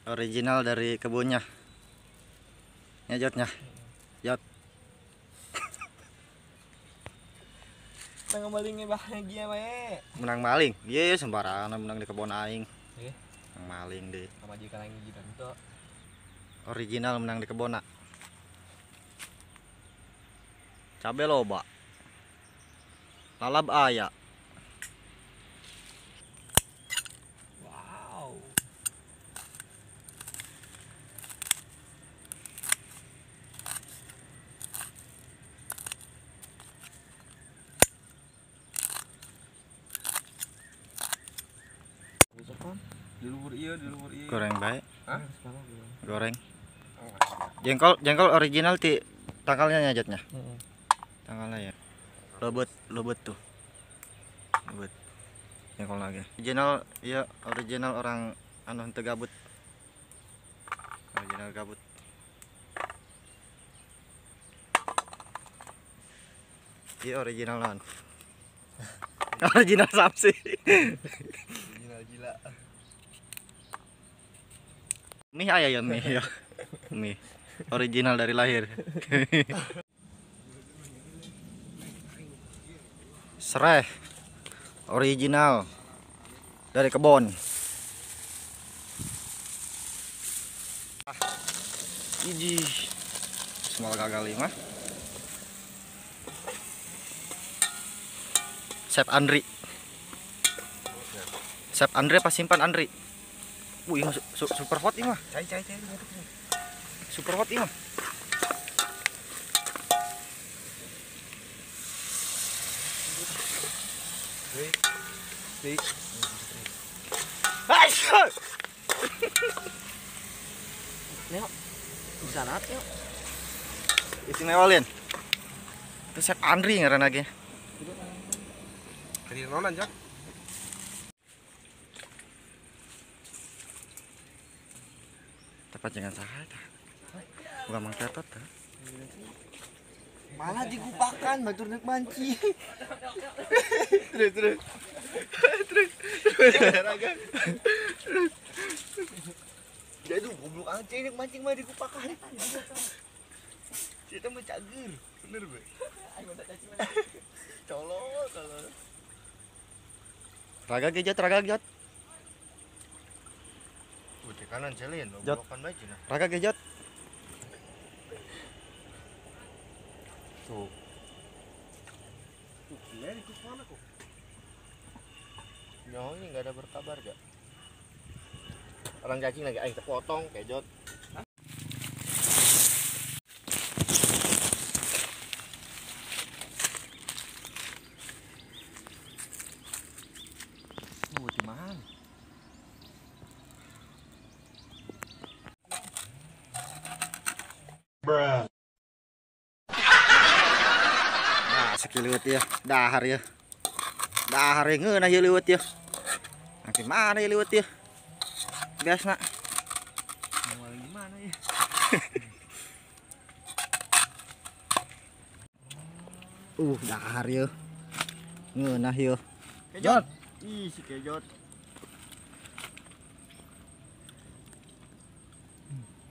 Original dari kebunnya. Ya Jotnya. Jot. Menang malingnya bahagia bae. Menang maling. Iya sembarangan menang di kebun aing. Nggih. Menang maling deh. Sama jika lagi jidan itu. Original menang di kebun. Cabe loba. Lalab aya. Wow. Besok di luhur iya. Goreng baik. Hah? Goreng. Jengkol original ti tangkalnya nyajatnya. Tangkalnya ya. Lobet tuh. Lobet. Jengkol lagi. Original ya original orang anu henteu gabut. Original gabut. Iya original non. Original Samsi. Original gila. Mie aya ya mie ya. Mie original dari lahir. Sereh original dari kebon. Iji semua gagal mah. Chef Andre pas simpan Andri. Wih, super hot ini mah. Cai. Super hot ini mah. Tik. Ayo. Neo. Bisa nat yo. Istimewa Lin. Itu Chef Andri ngaranna ge. Kali nonan jak. Tepat jangan saha tah. Bukan Mang Tetot tah. Malah digupakan batur nek manci. Terus. Raga. Jadi goblok anjing nek mancing mah digupakan. Kita mah cager. Bener be. Colok. Raga gejot. Udah kanan celin, Jot. goblokan bae cenah. Raga gejot. Tuh. Gila itu mana kok? Nyawa ini enggak ada berkabar gak? Orang cacing lagi aing terpotong kejot. Di mana? Nah, sekiliwet ya. Dahar ya. Dahar ya ngeunah ieu liwet ya. Nanti mana ya liwet ya? Biasna. Mau gimana ya? Dahar ya. Ngeunah ya. Kejot. Ih, si kejot.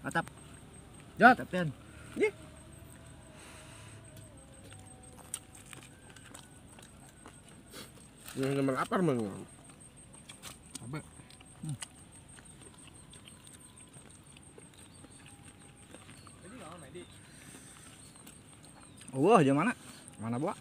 Atap. Jot. Tapian. Yang nomor lapar mah. Apa? Wah, jam mana? Mana buah?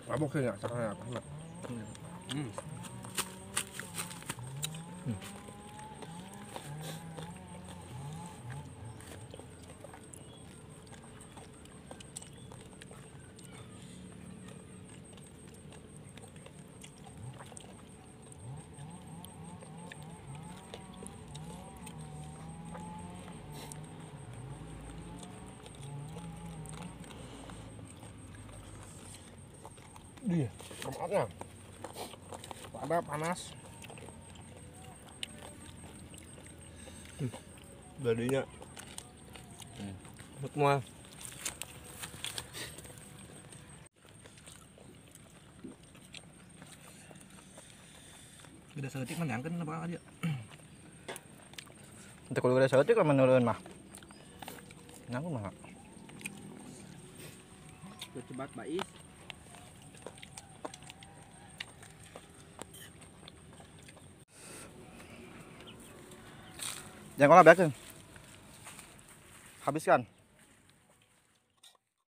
Mabok ya enggak? Caranya apa? Iya, lemaknya. Ada panas. Dadinya. Semua. Udah setik mah nyangkeun apa aja. Nanti kalau udah sautik lah menurun mah. Nangku mah. Cepat bais. Jangan kolah biakin. Habiskan.